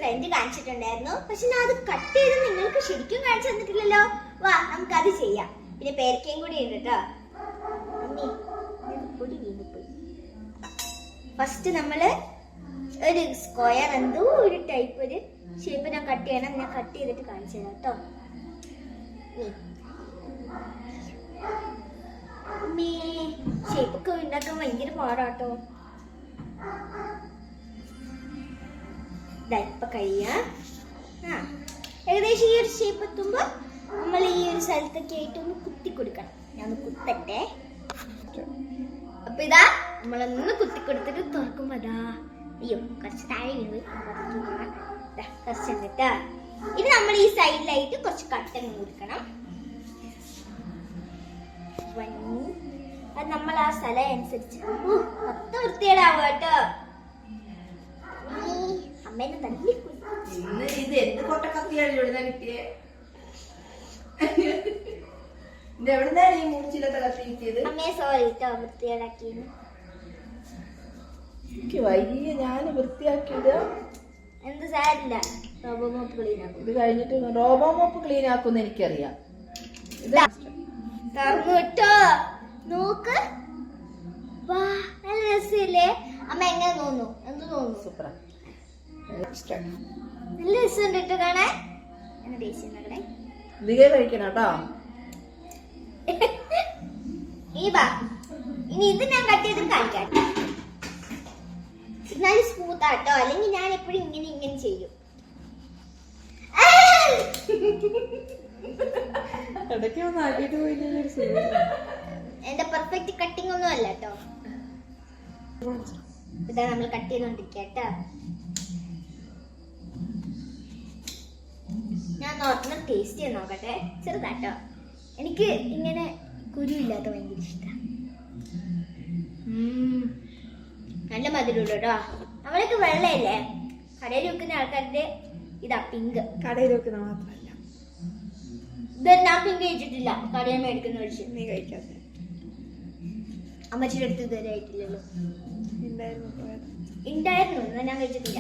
Front കാണിച്ചിട്ടുണ്ടായിരുന്നു. പക്ഷെ ഞാൻ അത് കട്ട് ചെയ്ത് നിങ്ങൾക്ക് ശരിക്കും കാണിച്ചു തന്നിട്ടില്ലല്ലോ. വാ നമുക്ക് അത് ചെയ്യാം. പിന്നെ പേരക്കയും കൂടി ഉണ്ട് കേട്ടോ. ഫസ്റ്റ് നമ്മള് ഒരു സ്ക്വയർ എന്തോ ഒരു ടൈപ്പ് ഒരു ഷേപ്പ് ഞാൻ കട്ട് ചെയ്യണം. ഞാൻ കട്ട് ചെയ്തിട്ട് കാണിച്ചു തരാം കേട്ടോ. ഷേപ്പൊക്കെ ഉണ്ടാക്കാൻ ഭയങ്കര പാടാട്ടോ. ഇപ്പൊ കഴിയാ. ഏകദേശം ഈ ഒരു ഷേപ്പ് എത്തുമ്പോ നമ്മൾ ഈ ഒരു സ്ഥലത്തൊക്കെ ആയിട്ട് ഒന്ന് കുത്തി കൊടുക്കണം. ഞാൻ ഒന്ന് കുത്തട്ടെ. അപ്പൊ ഇതാ നമ്മളൊന്ന് കുത്തി കൊടുത്തിട്ട് തുറക്കുമ്പോ അതാ അയ്യോ കുറച്ച് താഴെ വീണ് കുറച്ച് എന്നിട്ടാ. ഇനി നമ്മൾ ഈ സൈഡിലായിട്ട് കുറച്ച് കട്ടൻ കൊടുക്കണം. അത് നമ്മൾ ആ സ്ഥലം അനുസരിച്ച് മൊത്തം വൃത്തികേടാവുക കേട്ടോ. അമ്മേനെ തല്ലി ഇത് എന്ത് കൊട്ടക്കത്തിയാണ് കിട്ടിയേ? എവിടുന്നാണ് ഈ മൂർച്ചിലത്തെ കത്തി കിട്ടിയത്? അമ്മയെ സോറി കേട്ടോ വൃത്തികേടാക്കിയത്. എനിക്ക് വൈകിയ ഞാൻ വൃത്തിയാക്കിയത് എന്ത് സാരില്ല. റോബോ മോപ്പ് ക്ലീൻ ആക്കും. ഇത് കഴിഞ്ഞിട്ട് റോബോ മോപ്പ് ക്ലീൻ ആക്കുമെന്ന് എനിക്കറിയാം. തുറന്നു കേട്ടോ. നോക്ക്. വാ നല്ല രസമില്ലേ? അമ്മ എങ്ങനെ തോന്നുന്നു? എന്ത് തോന്നുന്നു? സൂപ്പറാ, നല്ല രസമുണ്ട് കേട്ടോ കാണാൻ. എന്നെ ടേസ്റ്റ് ഉണ്ടാക്കണേ. ഇതുകെ കഴിക്കണം കേട്ടോ. ഇനി ഇത് ഞാൻ കട്ട് ചെയ്ത് കാണിക്കാം. നല്ല സ്മൂത്ത് ആട്ടോ. അല്ലെങ്കിൽ ഞാൻ എപ്പോഴും ഇങ്ങനെ ചെയ്യും. എന്റെ പെർഫെക്റ്റ് കട്ടിങ് ഒന്നും അല്ല കേട്ടോ. ഇതാ നമ്മൾ കട്ട് ചെയ്തോണ്ടിരിക്കട്ടോ. ഞാൻ നോക്കുന്ന ടേസ്റ്റ് ചെയ്ത് നോക്കട്ടെ. ചെറുതാട്ടോ. എനിക്ക് ഇങ്ങനെ കുരുവില്ലാത്ത ഭയങ്കര ഇഷ്ടം. നല്ല മധുരമുള്ളൂ കേട്ടോ. നമ്മളൊക്കെ വെള്ളയല്ലേ കടയിൽ വെക്കുന്ന ആൾക്കാരുടെ ഇതാ പിങ്ക്. കടയിൽ വെക്കുന്ന മാത്രല്ല, ഇത് ഞാൻ പിങ്ക് കഴിച്ചിട്ടില്ല. കടയിൽ മേടിക്കുന്ന ഒഴിച്ച്. നീ കഴിക്കാത്ത അമ്മച്ചിയുടെ അടുത്ത് ഇതുവരെ ആയിട്ടില്ലല്ലോ. ഉണ്ടായിരുന്നു എന്നാ ഞാൻ കഴിച്ചിട്ടില്ല.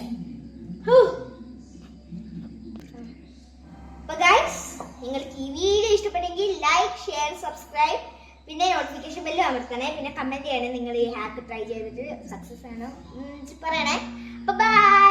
അപ്പൊ ഗൈസ്, നിങ്ങൾക്ക് ഈ വീഡിയോ ഇഷ്ടപ്പെട്ടെങ്കിൽ ലൈക്ക്, ഷെയർ, സബ്സ്ക്രൈബ്, പിന്നെ നോട്ടിഫിക്കേഷൻ ബെല്ലും അമർത്തണേ. പിന്നെ കമന്റ് ചെയ്യണേ നിങ്ങൾ ഈ ഹാക്ക് ട്രൈ ചെയ്തിട്ട് സക്സസ് ആണോ പറയണേ. ബൈ.